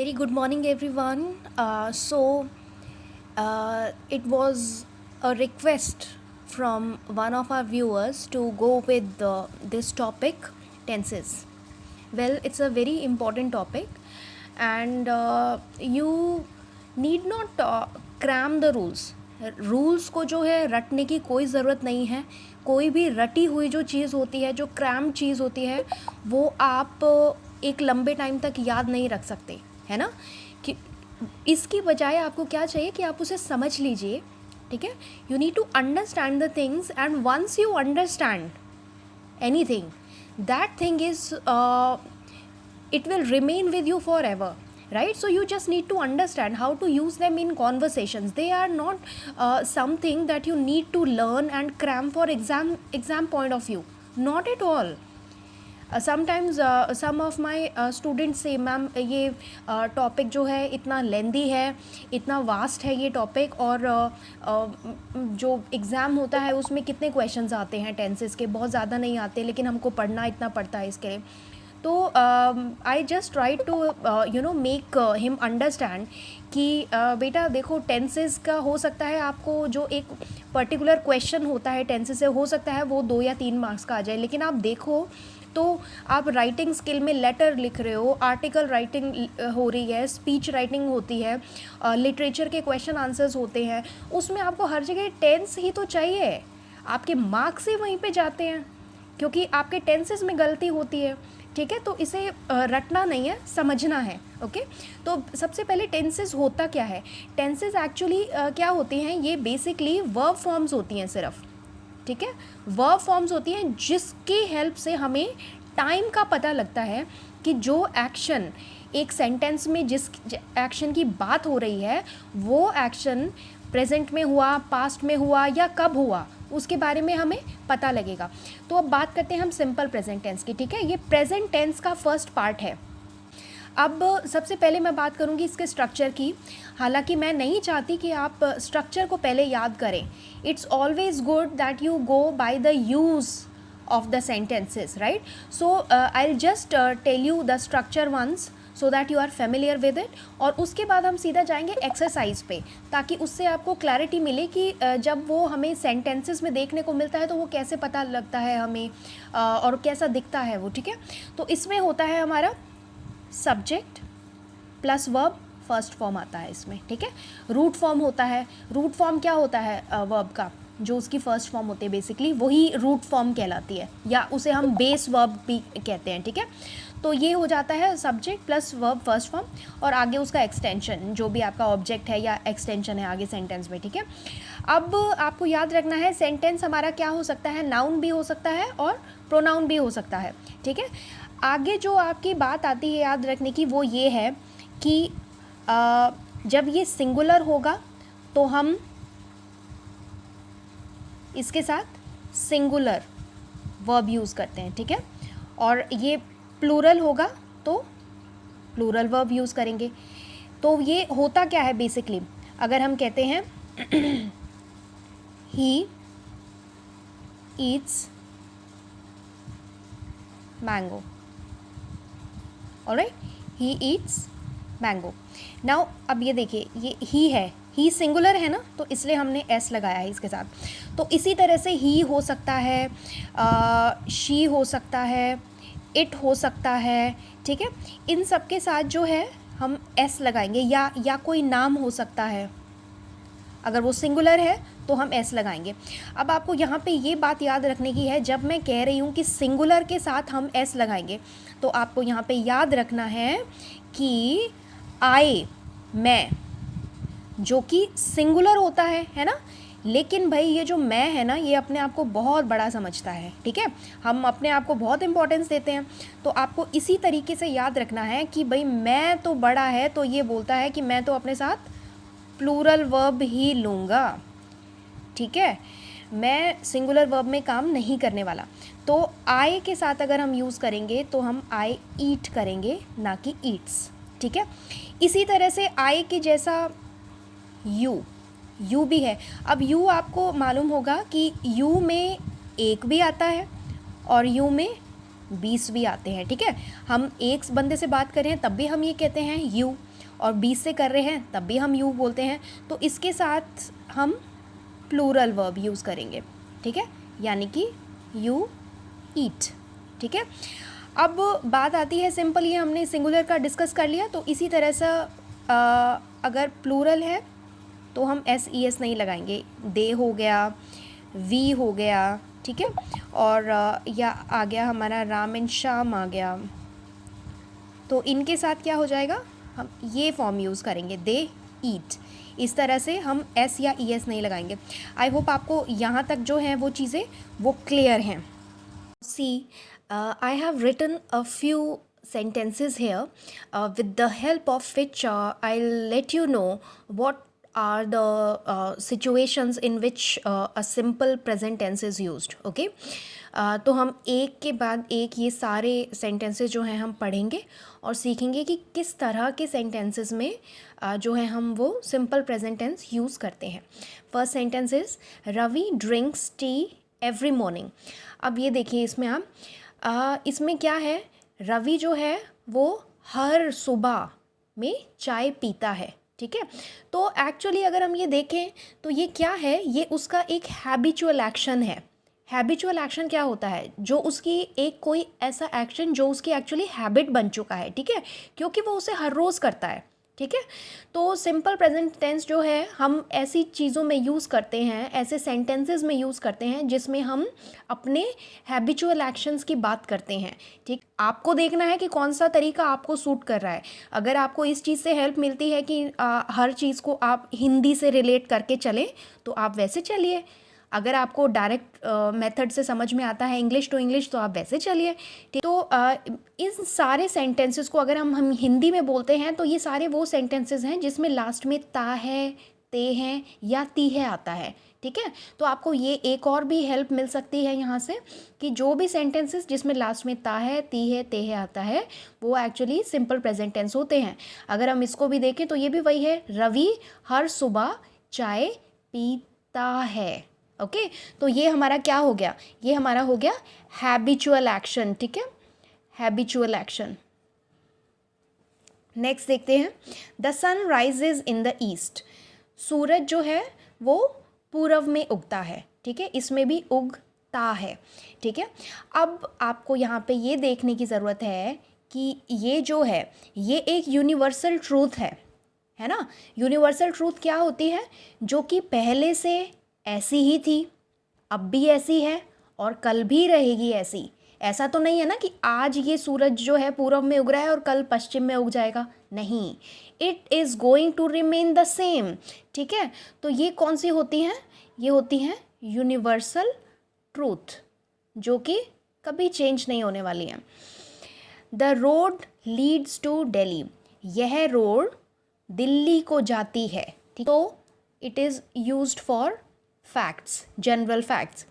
Very good morning, everyone. It was a request from one of our viewers to go with this topic, tenses. Well, it's a very important topic, and you need not cram the rules. Rules को जो है रटने की कोई ज़रूरत नहीं है. कोई भी रटी हुई जो चीज़ होती है, जो क्रैम चीज़ होती है, वो आप एक लंबे टाइम तक याद नहीं रख सकते, है ना. कि इसकी बजाय आपको क्या चाहिए कि आप उसे समझ लीजिए. ठीक है. You need to understand the things, and once you understand anything, that thing is it will remain with you forever, right? So you just need to understand how to use them in conversations. They are not something that you need to learn and cram for exam point of view, not at all. Sometimes some of my students say, ma'am ये topic जो है इतना लेंदी है, इतना vast है ये topic, और जो एग्ज़ाम होता है उसमें कितने क्वेश्चंस आते हैं टेंसेस के, बहुत ज़्यादा नहीं आते, लेकिन हमको पढ़ना इतना पड़ता है इसके लिए. तो I just try to make him understand कि बेटा देखो, टेंसेस का हो सकता है आपको जो एक पर्टिकुलर क्वेश्चन होता है टेंसेस से, हो सकता है वो 2 या 3 मार्क्स का आ जाए, लेकिन आप देखो तो आप राइटिंग स्किल में लेटर लिख रहे हो, आर्टिकल राइटिंग हो रही है, स्पीच राइटिंग होती है, लिटरेचर के क्वेश्चन आंसर्स होते हैं, उसमें आपको हर जगह टेंस ही तो चाहिए. आपके मार्क्स ही वहीं पे जाते हैं क्योंकि आपके टेंसेस में गलती होती है. ठीक है. तो इसे रटना नहीं है, समझना है. ओके. तो सबसे पहले टेंसेस होता क्या है. टेंसेस एक्चुअली क्या होती हैं, ये बेसिकली वर्ब फॉर्म्स होती हैं सिर्फ. ठीक है. वर्ब फॉर्म्स होती हैं जिसकी हेल्प से हमें टाइम का पता लगता है कि जो एक्शन एक सेंटेंस में, जिस एक्शन की बात हो रही है, वो एक्शन प्रेजेंट में हुआ, पास्ट में हुआ या कब हुआ, उसके बारे में हमें पता लगेगा. तो अब बात करते हैं हम सिंपल प्रेजेंट टेंस की. ठीक है. ये प्रेजेंट टेंस का फर्स्ट पार्ट है. अब सबसे पहले मैं बात करूंगी इसके स्ट्रक्चर की. हालांकि मैं नहीं चाहती कि आप स्ट्रक्चर को पहले याद करें. It's always good that you go by the use of the sentences, right? So I'll just tell you the structure once so that you are familiar with it, और उसके बाद हम सीधा जाएंगे एक्सरसाइज पे, ताकि उससे आपको क्लैरिटी मिले कि जब वो हमें सेंटेंसेस में देखने को मिलता है तो वो कैसे पता लगता है हमें, और कैसा दिखता है वो. ठीक है. तो इसमें होता है हमारा subject plus verb, first form आता है इसमें. ठीक है. रूट फॉर्म होता है. रूट फॉर्म क्या होता है वर्ब का, जो उसकी फर्स्ट फॉर्म होती है बेसिकली वही रूट फॉर्म कहलाती है, या उसे हम बेस वर्ब भी कहते हैं. ठीक है. तो ये हो जाता है subject plus verb first form, और आगे उसका एक्सटेंशन, जो भी आपका ऑब्जेक्ट है या एक्सटेंशन है आगे सेंटेंस में. ठीक है. अब आपको याद रखना है सेंटेंस हमारा क्या हो सकता है, नाउन भी हो सकता है और प्रोनाउन भी हो सकता है. ठीक है. आगे जो आपकी बात आती है याद रखने की, वो ये है कि जब ये सिंगुलर होगा तो हम इसके साथ सिंगुलर वर्ब यूज़ करते हैं. ठीक है. और ये प्लूरल होगा तो प्लूरल वर्ब यूज़ करेंगे. तो ये होता क्या है बेसिकली, अगर हम कहते हैं he eats mango, alright, he eats mango. Now अब ये देखिए, ये ही है, ही सिंगुलर है ना, तो इसलिए हमने एस लगाया है इसके साथ. तो इसी तरह से ही हो सकता है, शी हो सकता है, इट हो सकता है. ठीक है. इन सब के साथ जो है हम एस लगाएंगे, या कोई नाम हो सकता है, अगर वो सिंगुलर है तो हम एस लगाएंगे. अब आपको यहाँ पे ये बात याद रखने की है, जब मैं कह रही हूँ कि सिंगुलर के साथ हम एस लगाएंगे, तो आपको यहाँ पे याद रखना है कि आई, मैं, जो कि सिंगुलर होता है ना, लेकिन भाई ये जो मैं है ना, ये अपने आप को बहुत बड़ा समझता है. ठीक है. हम अपने आप को बहुत इंपॉर्टेंस देते हैं. तो आपको इसी तरीके से याद रखना है कि भाई मैं तो बड़ा है, तो ये बोलता है कि मैं तो अपने साथ प्लूरल वर्ब ही लूँगा. ठीक है. मैं सिंगुलर वर्ब में काम नहीं करने वाला. तो आई के साथ अगर हम यूज़ करेंगे तो हम आई ईट करेंगे, ना कि ईट्स. ठीक है. इसी तरह से आई के जैसा यू भी है. अब यू आपको मालूम होगा कि यू में 1 भी आता है और यू में 20 भी आते हैं. ठीक है. हम एक बंदे से बात करें तब भी हम ये कहते हैं यू. और 20 से कर रहे हैं तब भी हम यू बोलते हैं। तो इसके साथ हम प्लूरल वर्ब यूज़ करेंगे, ठीक है, यानी कि यू ईट, ठीक है। अब बात आती है सिंपल, ये हमने सिंगुलर का डिस्कस कर लिया। तो इसी तरह से अगर प्लूरल है तो हम एस ई एस नहीं लगाएंगे, दे हो गया, वी हो गया, ठीक है, और या आ गया हमारा राम एंड श्याम आ गया, तो इनके साथ क्या हो जाएगा, हम ये फॉर्म यूज़ करेंगे, दे ईट। इस तरह से हम एस या ई एस नहीं लगाएंगे। आई होप आपको यहाँ तक जो हैं वो चीज़ें वो क्लियर हैं। See I have written a few sentences here with the help of which I'll let you know what are the situations in which a simple present tense is used, okay? तो हम एक के बाद एक ये सारे sentences जो हैं हम पढ़ेंगे और सीखेंगे कि किस तरह के sentences में जो है हम वो simple present tense use करते हैं। First sentence is Ravi drinks tea every morning। अब ये देखिए इसमें आप इसमें क्या है, रवि जो है वो हर सुबह में चाय पीता है, ठीक है। तो एक्चुअली अगर हम ये देखें तो ये क्या है, ये उसका एक हैबिचुअल एक्शन है। हैबिचुअल एक्शन क्या होता है, जो उसकी एक कोई ऐसा एक्शन जो उसकी एक्चुअली हैबिट बन चुका है, ठीक है, क्योंकि वो उसे हर रोज़ करता है, ठीक है। तो सिंपल प्रेजेंट टेंस जो है हम ऐसी चीज़ों में यूज़ करते हैं, ऐसे सेंटेंसेस में यूज़ करते हैं जिसमें हम अपने हैबिचुअल एक्शंस की बात करते हैं, ठीक। आपको देखना है कि कौन सा तरीका आपको सूट कर रहा है। अगर आपको इस चीज़ से हेल्प मिलती है कि हर चीज़ को आप हिंदी से रिलेट करके चलें तो आप वैसे चलिए। अगर आपको डायरेक्ट मेथड से समझ में आता है इंग्लिश टू इंग्लिश तो आप वैसे चलिए, ठीक। तो इन सारे सेंटेंसेस को अगर हम हिंदी में बोलते हैं तो ये सारे वो सेंटेंसेस हैं जिसमें लास्ट में ता है, ते हैं या ती है आता है, ठीक है। तो आपको ये एक और भी हेल्प मिल सकती है यहाँ से कि जो भी सेंटेंसेस जिसमें लास्ट में ता है, ती है, ते है आता है वो एक्चुअली सिंपल प्रेजेंट टेंस होते हैं। अगर हम इसको भी देखें तो ये भी वही है, रवि हर सुबह चाय पीता है, ओके। तो ये हमारा क्या हो गया, ये हमारा हो गया हैबिचुअल एक्शन, ठीक है, हैबिचुअल एक्शन। नेक्स्ट देखते हैं, the sun rises in the east. सूरज जो है वो पूरब में उगता है, ठीक है, इसमें भी उगता है, ठीक है। अब आपको यहाँ पे ये देखने की ज़रूरत है कि ये जो है ये एक यूनिवर्सल ट्रूथ है ना। यूनिवर्सल ट्रूथ क्या होती है, जो कि पहले से ऐसी ही थी, अब भी ऐसी है और कल भी रहेगी ऐसी। ऐसा तो नहीं है ना कि आज ये सूरज जो है पूरब में उग रहा है और कल पश्चिम में उग जाएगा, नहीं, it is going to remain the same, ठीक है। तो ये कौन सी होती हैं, ये होती हैं यूनिवर्सल ट्रूथ जो कि कभी चेंज नहीं होने वाली हैं। The road leads to Delhi, यह रोड दिल्ली को जाती है, ठीक। तो it is used for facts, general facts.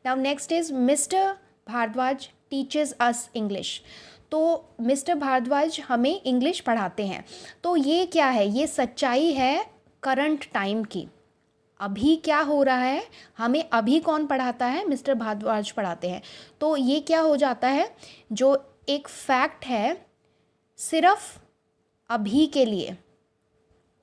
Now next is Mr. Bhardwaj teaches us English. तो मिस्टर भारद्वाज हमें इंग्लिश पढ़ाते हैं। तो ये क्या है, ये सच्चाई है करंट टाइम की। अभी क्या हो रहा है, हमें अभी कौन पढ़ाता है, मिस्टर भारद्वाज पढ़ाते हैं। तो ये क्या हो जाता है, जो एक फैक्ट है सिर्फ अभी के लिए,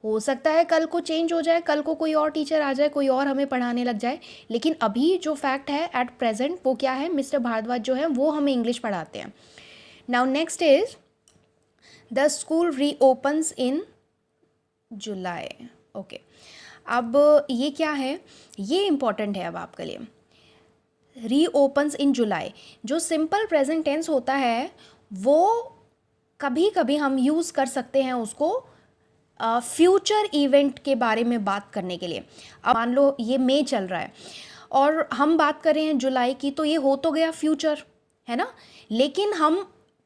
हो सकता है कल को चेंज हो जाए, कल को कोई और टीचर आ जाए, कोई और हमें पढ़ाने लग जाए, लेकिन अभी जो फैक्ट है एट प्रेजेंट वो क्या है, मिस्टर भारद्वाज जो है वो हमें इंग्लिश पढ़ाते हैं। Now next is the school reopens in July, okay. अब ये क्या है, ये इम्पॉर्टेंट है अब आपके लिए। रीओपन्स इन जुलाई, जो सिंपल प्रेजेंट टेंस होता है वो कभी कभी हम यूज़ कर सकते हैं उसको फ्यूचर इवेंट के बारे में बात करने के लिए। अब मान लो ये मई चल रहा है और हम बात कर रहे हैं जुलाई की, तो ये हो तो गया फ्यूचर, है ना, लेकिन हम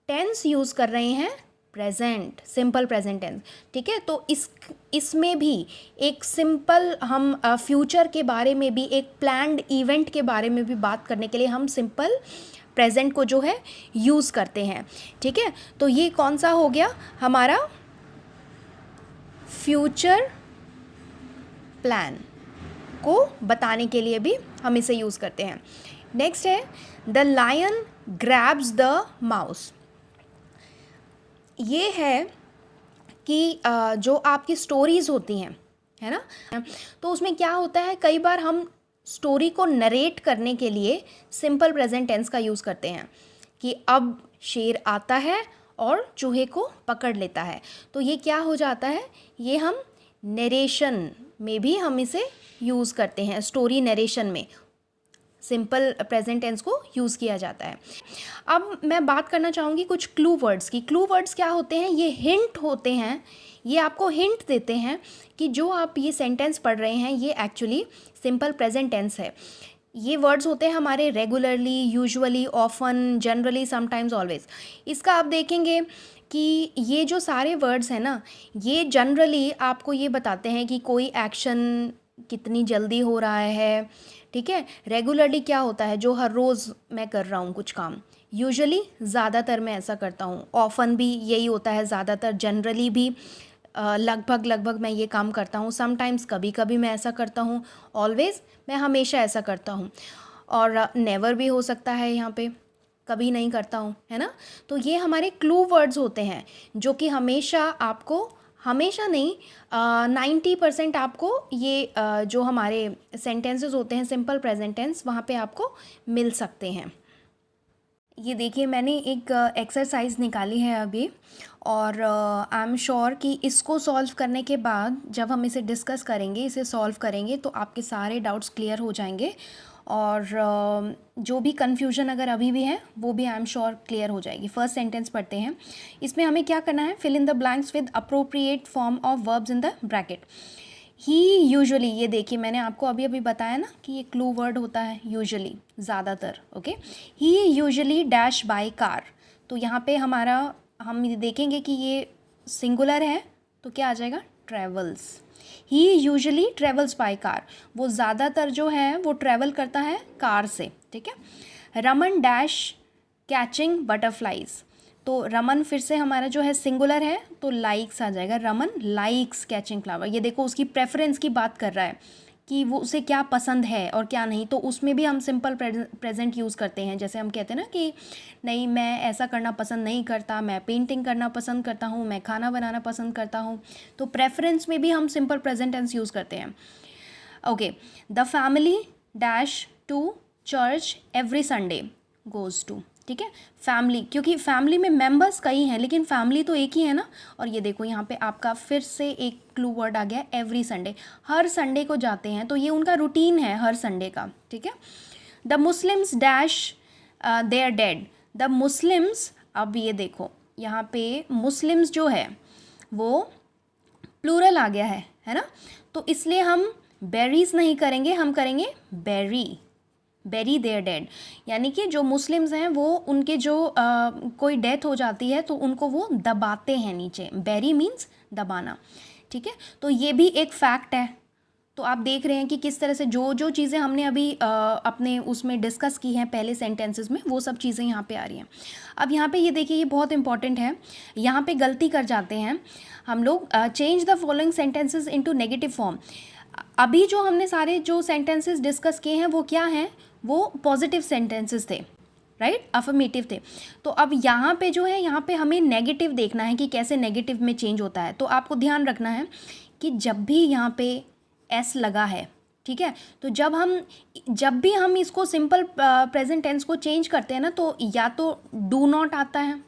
टेंस यूज़ कर रहे हैं प्रेजेंट, सिंपल प्रेजेंट टेंस, ठीक है। तो इसमें भी एक सिंपल हम फ्यूचर के बारे में भी, एक प्लान्ड इवेंट के बारे में भी बात करने के लिए हम सिंपल प्रेजेंट को जो है यूज़ करते हैं, ठीक है। तो ये कौन सा हो गया हमारा फ्यूचर प्लान को बताने के लिए भी हम इसे यूज़ करते हैं। नेक्स्ट है the lion grabs the mouse. ये है कि जो आपकी स्टोरीज़ होती हैं, है ना, तो उसमें क्या होता है, कई बार हम स्टोरी को नरेट करने के लिए सिंपल प्रेजेंट टेंस का यूज़ करते हैं कि अब शेर आता है और चूहे को पकड़ लेता है। तो ये क्या हो जाता है, ये हम नरेशन में भी हम इसे यूज़ करते हैं, स्टोरी नरेशन में सिंपल प्रेजेंट टेंस को यूज़ किया जाता है। अब मैं बात करना चाहूँगी कुछ क्लू वर्ड्स की। क्लू वर्ड्स क्या होते हैं, ये हिंट होते हैं, ये आपको हिंट देते हैं कि जो आप ये सेंटेंस पढ़ रहे हैं ये एक्चुअली सिंपल प्रेजेंट टेंस है। ये वर्ड्स होते हैं हमारे regularly, usually, often, generally, sometimes, always. इसका आप देखेंगे कि ये जो सारे वर्ड्स हैं ना, ये जनरली आपको ये बताते हैं कि कोई एक्शन कितनी जल्दी हो रहा है, ठीक है। रेगुलरली क्या होता है, जो हर रोज़ मैं कर रहा हूँ कुछ काम। यूजुअली ज़्यादातर मैं ऐसा करता हूँ। ऑफन भी यही होता है ज़्यादातर। जनरली भी लगभग मैं ये काम करता हूँ। समटाइम्स कभी कभी मैं ऐसा करता हूँ। ऑलवेज़ मैं हमेशा ऐसा करता हूँ। और नेवर भी हो सकता है यहाँ पे, कभी नहीं करता हूँ, है ना। तो ये हमारे क्लू वर्ड्स होते हैं जो कि हमेशा आपको, हमेशा नहीं, 90% आपको ये जो हमारे सेंटेंसेस होते हैं सिंपल प्रेजेंट टेंस, वहाँ पे आपको मिल सकते हैं। ये देखिए मैंने एक एक्सरसाइज निकाली है अभी, और आई एम श्योर कि इसको सॉल्व करने के बाद जब हम इसे डिस्कस करेंगे, इसे सॉल्व करेंगे, तो आपके सारे डाउट्स क्लियर हो जाएंगे, और जो भी कन्फ्यूजन अगर अभी भी है वो भी आई एम श्योर क्लियर हो जाएगी। फर्स्ट सेंटेंस पढ़ते हैं। इसमें हमें क्या करना है, fill in the blanks with appropriate form of verbs in the bracket. He usually, ये देखिए मैंने आपको अभी अभी बताया ना कि ये क्लू वर्ड होता है यूजुअली, ज़्यादातर। Okay, he usually dash by car. तो यहाँ पे हमारा, हम ये देखेंगे कि ये सिंगुलर है तो क्या आ जाएगा, travels. He usually travels by car, वो ज़्यादातर जो है वो ट्रैवल करता है कार से, ठीक है। Raman dash catching butterflies. तो रमन फिर से हमारा जो है सिंगुलर है तो लाइक्स आ जाएगा। Raman likes catching flower. ये देखो उसकी प्रेफरेंस की बात कर रहा है कि वो उसे क्या पसंद है और क्या नहीं। तो उसमें भी हम सिंपल प्रेजेंट यूज़ करते हैं। जैसे हम कहते हैं ना कि नहीं, मैं ऐसा करना पसंद नहीं करता, मैं पेंटिंग करना पसंद करता हूँ, मैं खाना बनाना पसंद करता हूँ। तो प्रेफरेंस में भी हम सिंपल प्रेजेंट टेंस यूज़ करते हैं। Okay, the family dash to church every Sunday goes to, ठीक है। फैमिली, क्योंकि फैमिली में मेंबर्स कई हैं लेकिन फैमिली तो एक ही है ना। और ये देखो यहाँ पे आपका फिर से एक क्लू वर्ड आ गया, एवरी संडे। हर संडे को जाते हैं, तो ये उनका रूटीन है हर संडे का, ठीक है। The Muslims dash there dead. The Muslims, अब ये देखो यहाँ पे मुस्लिम्स जो है वो प्लूरल आ गया है ना। तो इसलिए हम बेरीज नहीं करेंगे, हम करेंगे बेरी, बेरी देयर डेड। यानी कि जो मुस्लिम्स हैं वो, उनके जो कोई डेथ हो जाती है तो उनको वो दबाते हैं नीचे। बेरी मीन्स दबाना, ठीक है। तो ये भी एक फैक्ट है। तो आप देख रहे हैं कि किस तरह से जो जो चीज़ें हमने अभी अपने उसमें डिस्कस की हैं पहले सेंटेंसेस में, वो सब चीज़ें यहाँ पे आ रही हैं। अब यहाँ पे ये देखिए, ये बहुत इंपॉर्टेंट है। यहाँ पे गलती कर जाते हैं हम लोग। Change the following sentences into negative form. अभी जो हमने सारे जो सेंटेंसेस डिस्कस किए हैं वो क्या हैं, वो पॉजिटिव सेंटेंसेस थे, राइट, अफर्मेटिव थे। तो अब यहाँ पे जो है, यहाँ पे हमें नेगेटिव देखना है कि कैसे नेगेटिव में चेंज होता है। तो आपको ध्यान रखना है कि जब भी यहाँ पे एस लगा है, ठीक है, तो जब भी हम इसको सिंपल प्रेजेंट टेंस को चेंज करते हैं ना, तो या तो डू नॉट आता है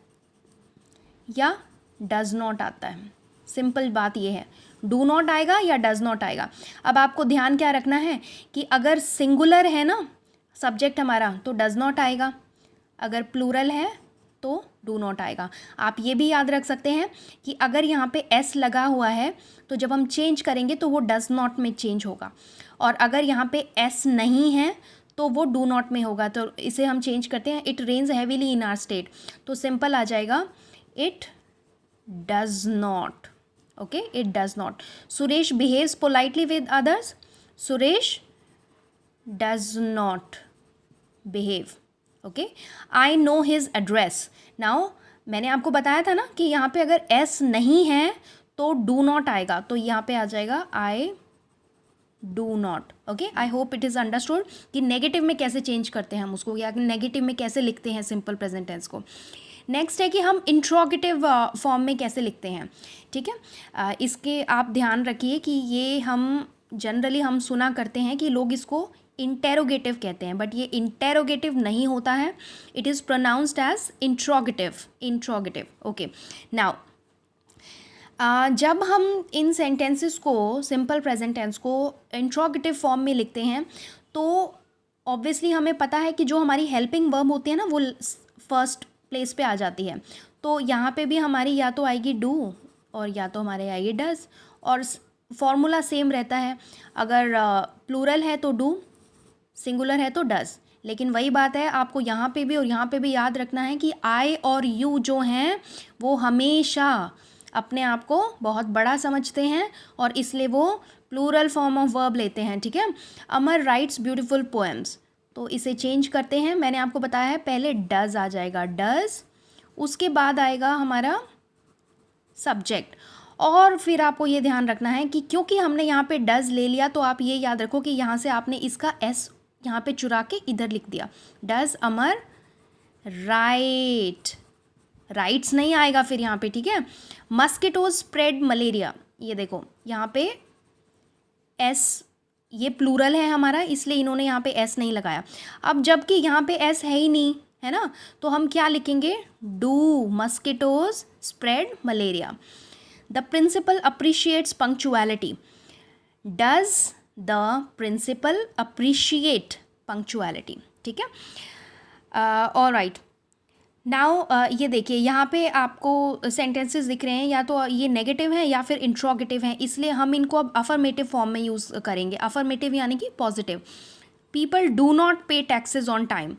या डज नॉट आता है। सिंपल बात ये है, डू नॉट आएगा या डज नॉट आएगा। अब आपको ध्यान क्या रखना है कि अगर सिंगुलर है ना सब्जेक्ट हमारा तो डज नॉट आएगा, अगर प्लूरल है तो डू नॉट आएगा। आप ये भी याद रख सकते हैं कि अगर यहाँ पे एस लगा हुआ है तो जब हम चेंज करेंगे तो वो डज नॉट में चेंज होगा, और अगर यहाँ पे एस नहीं है तो वो डू नॉट में होगा। तो इसे हम चेंज करते हैं, it rains heavily in our state. तो सिंपल आ जाएगा, it does not. Okay, it does not. Suresh behaves politely with others. Suresh does not behave. Okay, I know his address. Now मैंने आपको बताया था ना कि यहाँ पे अगर एस नहीं है तो डू नॉट आएगा, तो यहाँ पे आ जाएगा I do not. Okay, I hope it is understood कि नेगेटिव में कैसे चेंज करते हैं हम उसको, या नेगेटिव में कैसे लिखते हैं सिंपल प्रेजेंट टेंस को। नेक्स्ट है कि हम इंट्रोगेटिव फॉर्म में कैसे लिखते हैं, ठीक है। इसके आप ध्यान रखिए कि ये हम जनरली हम सुना करते हैं कि लोग इसको इंटेरोगेटिव कहते हैं, बट ये इंटेरोगेटिव नहीं होता है, it is pronounced as interrogative. Okay, now जब हम इन सेंटेंसेस को, सिंपल प्रेजेंट टेंस को इंट्रोगेटिव फॉर्म में लिखते हैं तो ऑब्वियसली हमें पता है कि जो हमारी हेल्पिंग वर्ब होती है ना वो फर्स्ट प्लेस पे आ जाती है। तो यहाँ पे भी हमारी या तो आएगी डू और या तो हमारे आएगी डज, और फॉर्मूला सेम रहता है। अगर प्लूरल है तो डू, सिंगुलर है तो डज। लेकिन वही बात है, आपको यहाँ पे भी और यहाँ पे भी याद रखना है कि आई और यू जो हैं वो हमेशा अपने आप को बहुत बड़ा समझते हैं और इसलिए वो प्लूरल फॉर्म ऑफ वर्ब लेते हैं, ठीक है। अमर राइट्स ब्यूटीफुल पोएम्स, तो इसे चेंज करते हैं। मैंने आपको बताया है पहले डज आ जाएगा, डज, उसके बाद आएगा हमारा सब्जेक्ट। और फिर आपको ये ध्यान रखना है कि क्योंकि हमने यहाँ पे डज ले लिया तो आप ये याद रखो कि यहाँ से आपने इसका एस यहाँ पे चुरा के इधर लिख दिया। डज अमर राइट, राइट्स नहीं आएगा फिर यहाँ पे, ठीक है। मस्किटोज स्प्रेड मलेरिया, ये देखो यहाँ पे एस, ये प्लूरल है हमारा इसलिए इन्होंने यहाँ पे एस नहीं लगाया। अब जबकि यहाँ पे एस है ही नहीं, है ना, तो हम क्या लिखेंगे, do mosquitoes spread malaria. The principal appreciates punctuality, does the principal appreciate punctuality, ठीक है। ऑलराइट, नाउ ये देखिए यहाँ पे आपको सेंटेंसेस दिख रहे हैं, या तो ये नेगेटिव हैं या फिर इंट्रोगेटिव हैं, इसलिए हम इनको अब अफर्मेटिव फॉर्म में यूज़ करेंगे। अफर्मेटिव यानी कि पॉजिटिव। पीपल डू नॉट पे टैक्सेस ऑन टाइम,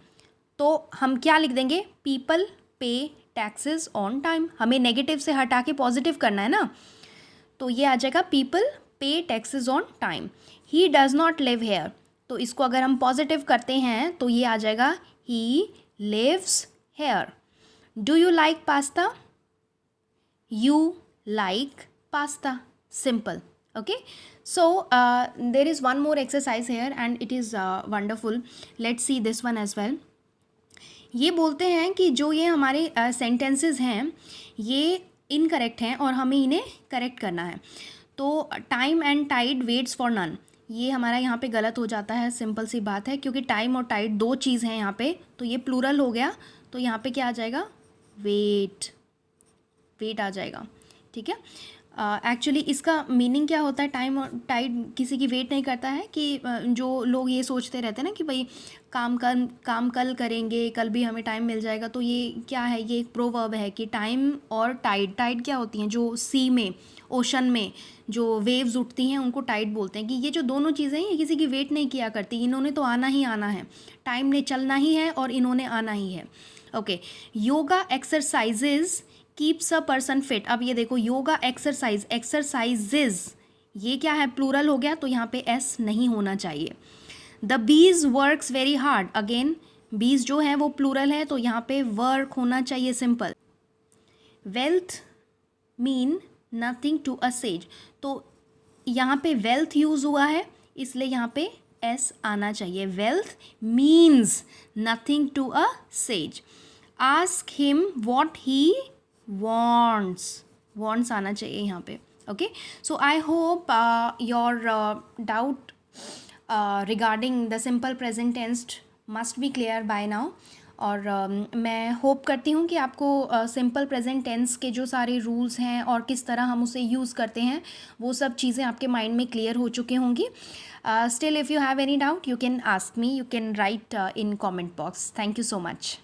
तो हम क्या लिख देंगे, पीपल पे टैक्सेस ऑन टाइम। हमें नेगेटिव से हटा के पॉजिटिव करना है ना, तो ये आ जाएगा पीपल पे taxes on time. He does not live here, तो इसको अगर हम पॉजिटिव करते हैं तो ये आ जाएगा he lives here. Do you like pasta? You like pasta. Simple. Okay. So there is one more exercise here and it is wonderful. Let's see this one as well. ये बोलते हैं कि जो ये हमारे sentences हैं ये incorrect हैं और हमें इन्हें correct करना है। तो time and tide waits for none, ये हमारा यहाँ पे गलत हो जाता है। सिंपल सी बात है, क्योंकि टाइम और टाइड दो चीज़ हैं यहाँ पे, तो ये प्लूरल हो गया, तो यहाँ पे क्या आ जाएगा, वेट, वेट आ जाएगा, ठीक है। एक्चुअली इसका मीनिंग क्या होता है, टाइम और टाइड किसी की वेट नहीं करता है, कि जो लोग ये सोचते रहते हैं ना कि भाई काम कल करेंगे, कल भी हमें टाइम मिल जाएगा, तो ये क्या है, ये एक प्रोवर्ब है कि टाइम और टाइड, टाइड क्या होती हैं, जो सी में, ओशन में जो वेव्स उठती हैं उनको टाइड बोलते हैं, कि ये जो दोनों चीज़ें हैं ये किसी की वेट नहीं किया करती, इन्होंने तो आना ही आना है, टाइम ने चलना ही है और इन्होंने आना ही है। Okay, yoga exercises keeps a person fit. अब ये देखो, योगा एक्सरसाइज, एक्सरसाइजेज, ये क्या है, प्लूरल हो गया, तो यहाँ पे एस नहीं होना चाहिए। The bees works very hard, again बीज जो है वो प्लूरल है, तो यहाँ पे वर्क होना चाहिए, simple. Wealth mean nothing to a sage, तो यहाँ पे वेल्थ यूज़ हुआ है इसलिए यहाँ पे एस आना चाहिए। Wealth means nothing to a sage. Ask him what he wants, wants आना चाहिए यहाँ पे। Okay, so I hope your doubt regarding the simple present tense must be clear by now. और मैं होप करती हूँ कि आपको सिंपल प्रेजेंट टेंस के जो सारे रूल्स हैं और किस तरह हम उसे यूज़ करते हैं वो सब चीज़ें आपके माइंड में क्लियर हो चुकी होंगी। Still if you have any doubt you can ask me, you can write in comment box. Thank you so much.